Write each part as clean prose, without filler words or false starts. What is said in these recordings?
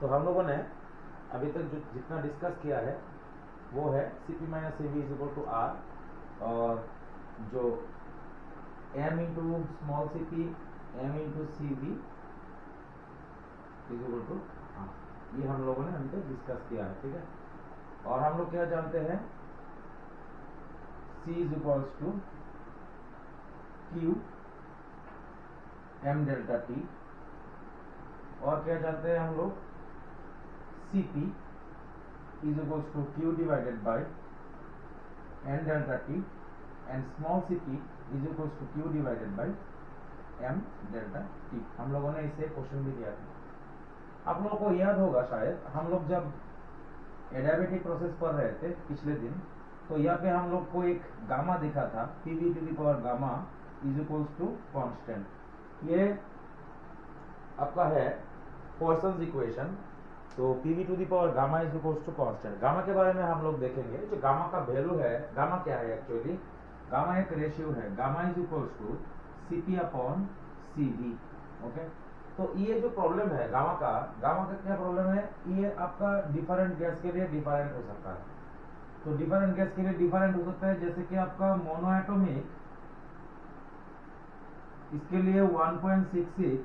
तो हम लोगों ने अभी तक जो जितना डिस्कस किया है वो है Cp minus Cv is equal to R, और जो m into small cp m into Cv is equal to R, ये हम लोगों ने अभी तक डिस्कस किया है, ठीक है। और हम लोग क्या जानते हैं, C is equals to Q m delta T, और क्या जानते हैं हम लोग, Cp is equals to Q divided by n delta T, and small cp is equals to Q divided by m delta T। हम लोगों ने इसे क्वेश्चन भी दिया था, आप लोगों को याद होगा शायद, हम लोग जब एडियाबेटिक प्रोसेस पढ़ रहे थे पिछले दिन, तो यहाँ पे हम लोग को एक गामा दिखा था, Pv to the power gamma is equals to constant. ये आपका है पॉइसन्स इक्वेशन। तो Pv to the power gamma is equals to constant. Gamma के बारे में हम लोग देखेंगे, जो गामा का वैल्यू है, गामा क्या है एक्चुअली, गामा एक रेशियो है, gamma is equals to Cp upon Cv, okay. तो ये जो प्रॉब्लम है गामा का क्या प्रॉब्लम है, ये आपका डिफरेंट गैस के लिए डिफरेंट हो सकता है। तो डिफरेंट गैस के लिए डिफरेंट हो सकता है, जैसे कि आपका मोनोएटॉमिक, इसके लिए 1.66,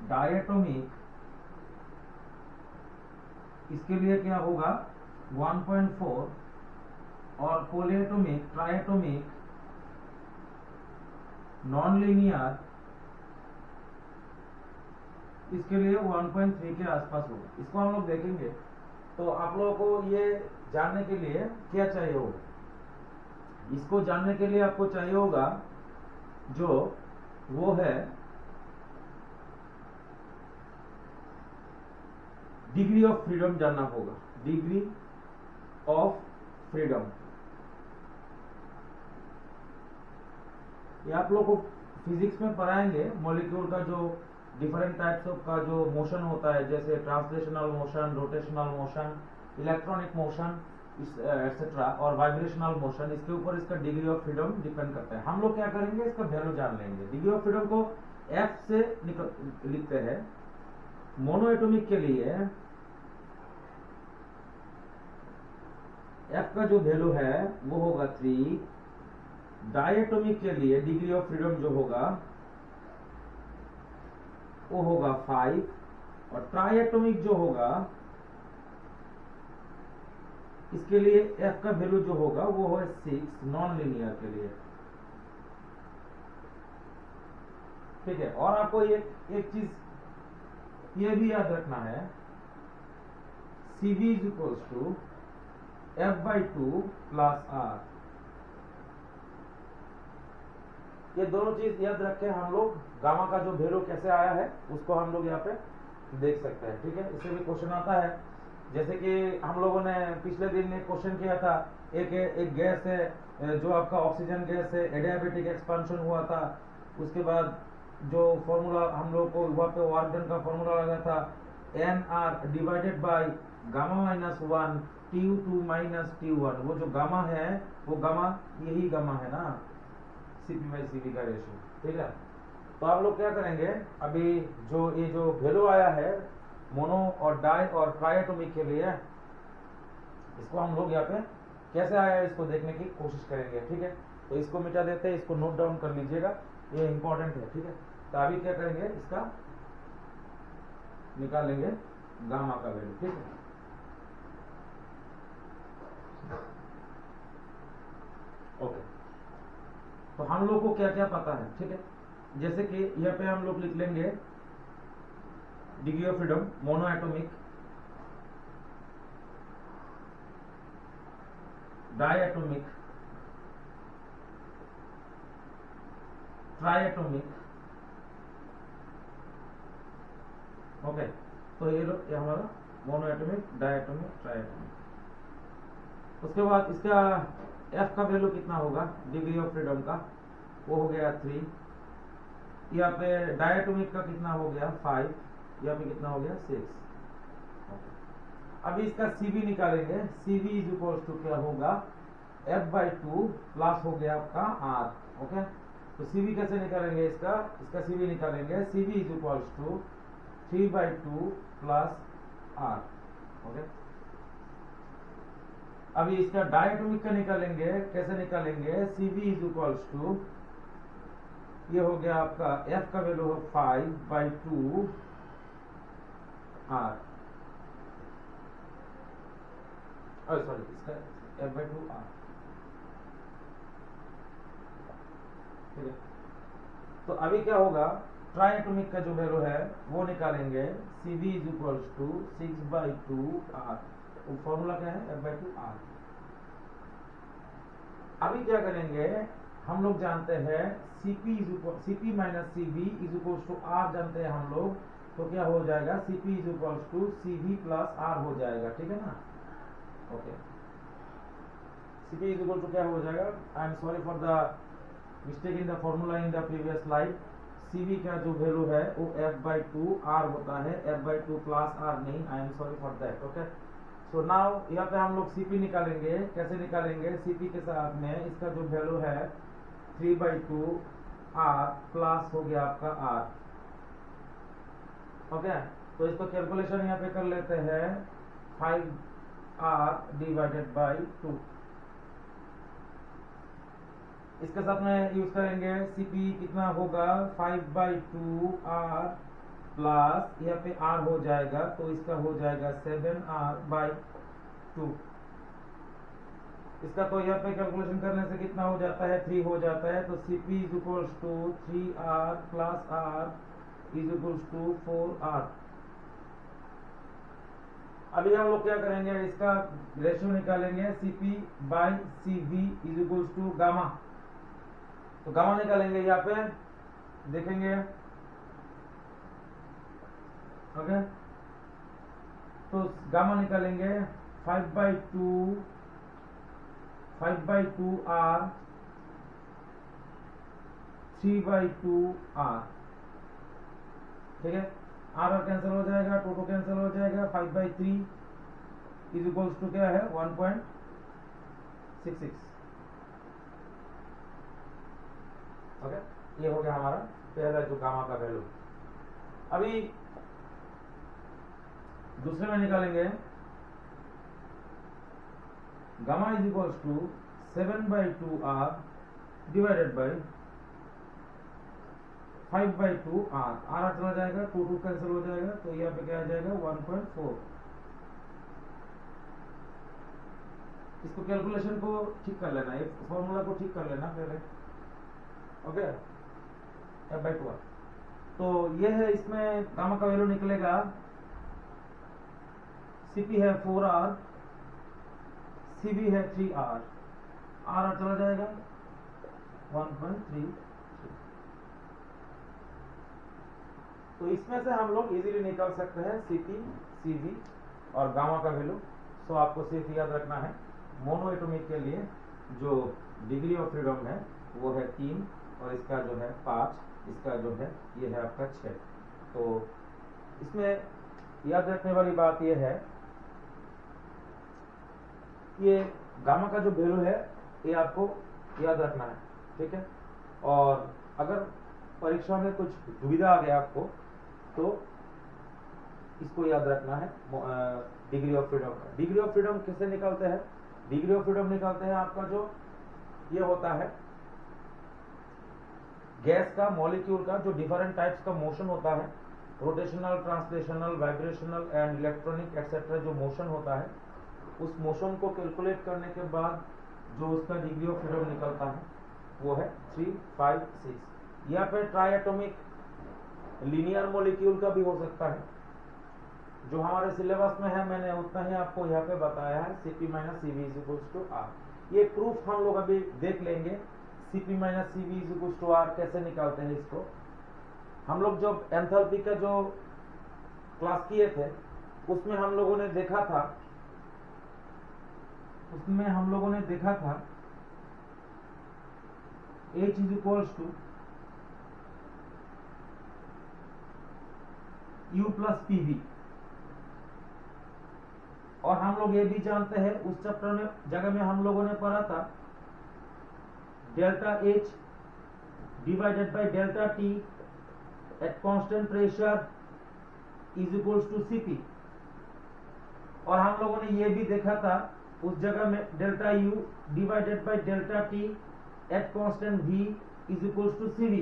डायटोमिक इसके लिए क्या होगा 1.4, और पॉलीएटॉमिक, ट्राइएटॉमिक, नॉन लीनियर इसके लिए 1.3 के आसपास होगा। इसको हम लोग देखेंगे। तो आप लोगों को ये जानने के लिए क्या चाहिए होगा, इसको जानने के लिए आपको चाहिए होगा जो वो है डिग्री ऑफ फ्रीडम जानना होगा, डिग्री ऑफ फ्रीडम। ये आप लोग को फिजिक्स में पढ़ाएंगे, मॉलिक्यूल का जो डिफरेंट टाइप्स ऑफ का जो मोशन होता है, जैसे translational motion, rotational motion, electronic motion etcetera, और वाइब्रेशनल मोशन, इसके ऊपर इसका डिग्री ऑफ फ्रीडम डिपेंड करता है। हम लोग क्या करेंगे, इसका वैल्यू जान लेंगे। डिग्री ऑफ फ्रीडम को F से लिखते हैं। मोनोएटॉमिक के लिए F का जो वैल्यू है वो होगा 3, डायटोमिक के लिए डिग्री ऑफ फ्रीडम जो होगा वो होगा 5, और ट्राइएटोमिक जो होगा इसके लिए F का वैल्यू जो होगा वो है 6, नॉन लीनियर के लिए, ठीक है। और आपको एक चीज ये भी याद रखना है, Cv is equals to F/2 plus R। ये दोनों चीज याद रख के हम लोग गामा का जो वैल्यू कैसे आया है उसको हम लोग यहाँ पे देख सकते हैं, ठीक है। इससे भी क्वेश्चन आता है, जैसे कि हम लोगों ने पिछले दिन एक क्वेश्चन किया था, एक गैस है जो आपका ऑक्सीजन गैस है, एडियाबेटिक एक्सपेंशन हुआ था, उसके बाद जो फॉर्मूला हम लोग को वहाँ पे ऑर्गन का फॉर्मूला लगा था, NR divided by gamma minus 1 TU2 minus TU1। वो जो गामा है वो गामा यही गामा है ना, Cp/Cv का रेशियो, ठीक है। तो आप लोग क्या करेंगे, अभी ये जो वैल्यू आया है मोनो और डाई और ट्राइएटॉमिक के लिए, इसको हम लोग यहाँ पे कैसे आया है इसको देखने की कोशिश करेंगे, ठीक है। तो इसको मिटा देते हैं, इसको नोट डाउन कर लीजिएगा, ये इंपॉर्टेंट है, ठीक है। तो अभी क्या करेंगे, इसका निकालेंगे गामा का वैल्यू, ठीक है। ओके, तो हम लोग को क्या क्या पता है, ठीक है। जैसे कि यहाँ पे हम लोग लिख लेंगे degree of freedom, monoatomic, diatomic, ट्राइएटोमिक, okay. तो ये हमारा मोनोएटॉमिक, डायटोमिक, ट्राइएटोमिक। उसके बाद इसका F का वैल्यू कितना होगा डिग्री ऑफ फ्रीडम का, वो हो गया 3। यहाँ पे डायटोमिक का कितना हो गया 5, यहाँ पे कितना हो गया 6। अभी इसका Cv निकालेंगे, Cv इज इक्वल्स टू क्या होगा F/2 प्लस हो गया आपका R, ओके। तो Cv कैसे निकालेंगे, इसका Cv निकालेंगे, Cv is equals to 3/2 plus R. Okay, अभी इसका डायटोमिक का निकालेंगे। कैसे निकालेंगे? Cv इज इक्वल्स टू, ये हो गया आपका F का वैल्यू है 5/2 आर, सॉरी इसका F/2 आर। ठीक है, तो अभी क्या होगा, ट्राइएटोमिक का जो वैल्यू है वो निकालेंगे। Cv is equals to 6/2 R. तो फॉर्मूला क्या है? F/2 are. अभी क्या करेंगे, हम लोग जानते हैं Cp minus Cv is equals to R जानते हैं हम लोग, तो क्या हो जाएगा? Cp is equals to Cv plus R हो जाएगा। ठीक है ना? Okay, Cp is equal to क्या हो जाएगा? I am sorry for the mistake in the formula in the previous slide. Cv का जो वैल्यू है वो F/2 R होता है, F/2 प्लस R नहीं। आई am sorry for that. Okay, so now यहाँ पे हम लोग Cp निकालेंगे। कैसे निकालेंगे? Cp के साथ में इसका जो वैल्यू है 3/2 R प्लस हो गया आपका R। ओके, तो इसको कैलकुलेशन यहाँ पे कर लेते हैं। 5R डिवाइडेड बाई 2, इसके साथ में यूज करेंगे। Cp कितना होगा? 5/2 R प्लस यहाँ पे R हो जाएगा, तो इसका हो जाएगा 7R/2। इसका तो यहाँ पे कैलकुलेशन करने से कितना हो जाता है? 3 हो जाता है। तो Cp is equals to 3R plus R is equals to 4R। अभी हम लोग क्या करेंगे, इसका रेशियो निकालेंगे। Cp/Cv is equals to gamma. तो गामा निकालेंगे, यहाँ पे देखेंगे। ओके, तो गामा निकालेंगे 5/2 R 3/2 R। ठीक है, R और कैंसिल हो जाएगा, 2 कैंसिल हो जाएगा। 5/3 इज इक्वल्स टू क्या है? 1.66। ओके, ये हो गया हमारा पहला जो गामा का वैल्यू। अभी दूसरे में निकालेंगे। Gamma is equals to 7/2 R divided by 5/2 R। R चला जाएगा, 2 कैंसिल हो जाएगा, तो यहाँ पे क्या आ जाएगा? 1.4। इसको कैलकुलेशन को ठीक कर लेना, इस फॉर्मूला को ठीक कर लेना पहले। Okay, F/2 R। तो ये है, इसमें गामा का वैल्यू निकलेगा। Cp है 4R, Cv है 3R, R चला जाएगा 1.3। तो इसमें से हम लोग इजीली निकाल सकते हैं Cp, Cv और गामा का वैल्यू। सो आपको सिर्फ याद रखना है, मोनोएटोमिक के लिए जो डिग्री ऑफ फ्रीडम है वो है 3 और इसका जो है 5, इसका जो है ये है आपका 6। तो इसमें याद रखने वाली बात ये है, ये गामा का जो वैल्यू है ये आपको याद रखना है। ठीक है, और अगर परीक्षा में कुछ दुविधा आ गया आपको तो इसको याद रखना है। डिग्री ऑफ फ्रीडम का, डिग्री ऑफ फ्रीडम कैसे निकालते हैं? डिग्री ऑफ फ्रीडम निकालते हैं आपका जो ये होता है गैस का, मॉलिक्यूल का जो डिफरेंट टाइप्स का मोशन होता है, rotational, translational, vibrational and electronic etcetera जो मोशन होता है, उस मोशन को कैलकुलेट करने के बाद जो उसका डिग्री ऑफ फ्रीडम निकलता है वो है 3, 5, 6। यहाँ पे ट्राइएटोमिक लीनियर मॉलिक्यूल का भी हो सकता है, जो हमारे सिलेबस में है मैंने उतना ही आपको यहाँ पे बताया है। Cp minus Cv is equals to R। ये प्रूफ हम लोग अभी देख लेंगे। Cp minus Cv is equals to R कैसे निकालते हैं इसको। हम लोग जब एंथैल्पी का जो क्लास किए थे उसमें हम लोगों ने देखा था H is equals to U plus PV, और हम लोग ये भी जानते हैं, उस चैप्टर में जगह में हम लोगों ने पढ़ा था delta H divided by delta T at constant pressure is equals to CP. और हम लोगों ने ये भी देखा था उस जगह में delta U divided by delta T at constant v is equals to CV.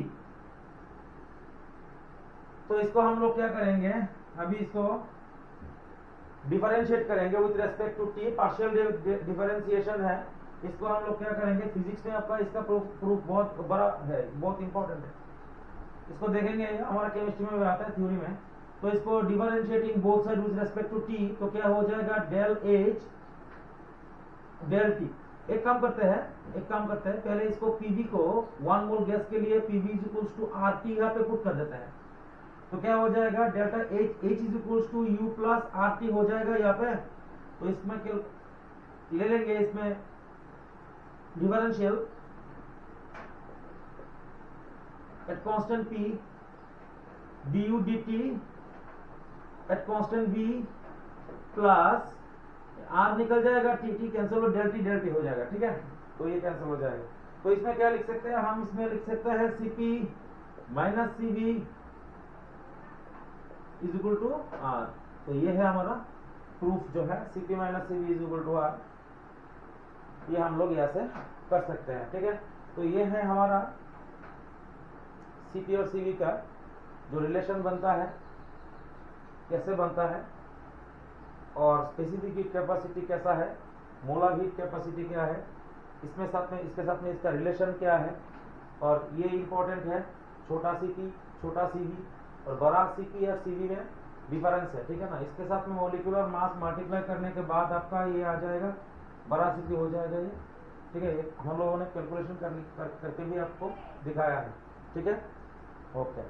तो इसको हम लोग क्या करेंगे, अभी इसको डिफरेंशिएट करेंगे with respect to T, partial differentiation है। इसको हम लोग क्या करेंगे, फिजिक्स में आपका इसका प्रूफ बहुत बड़ा है, बहुत इंपॉर्टेंट है। इसको देखेंगे, हमारा केमिस्ट्री में भी आता है, थ्योरी में। तो इसको differentiating both side with respect to T, तो क्या हो जाएगा डेल एच डेल टी। एक काम करते हैं पहले इसको पीवी को 1 मोल गैस के लिए PV is equals to RT यहाँ पे पुट कर देते हैं। तो क्या हो जाएगा delta H is equals to U plus RT हो जाएगा यहाँ पे। तो इसमें ले लेंगे, इसमें differential at constant p du dt at constant v plus r निकल जाएगा, टी कैंसिल हो, डेल टी हो जाएगा, ठीक है। तो ये कैंसिल हो जाएगा। तो इसमें क्या लिख सकते हैं हम, इसमें लिख सकते हैं cp minus cv is equal to r। तो ये है हमारा प्रूफ जो है, cp minus cv is equal to r। ये हम लोग यहाँ से कर सकते हैं, ठीक है। तो ये है हमारा cp और cv का जो रिलेशन बनता है, कैसे बनता है, और स्पेसिफिक हीट कैपेसिटी कैसा है, मोलर हीट कैपेसिटी क्या है, इसके साथ में इसका रिलेशन क्या है। और ये इंपॉर्टेंट है, छोटा cp छोटा cv और बड़ा cp या cv में डिफरेंस है, ठीक है ना। इसके साथ में मोलिकुलर मास मल्टीप्लाई करने के बाद आपका ये आ जाएगा, बड़ा cp हो जाएगा ये, ठीक है। हम लोगों ने कैलकुलेशन करके भी आपको दिखाया है, ठीक है। ओके।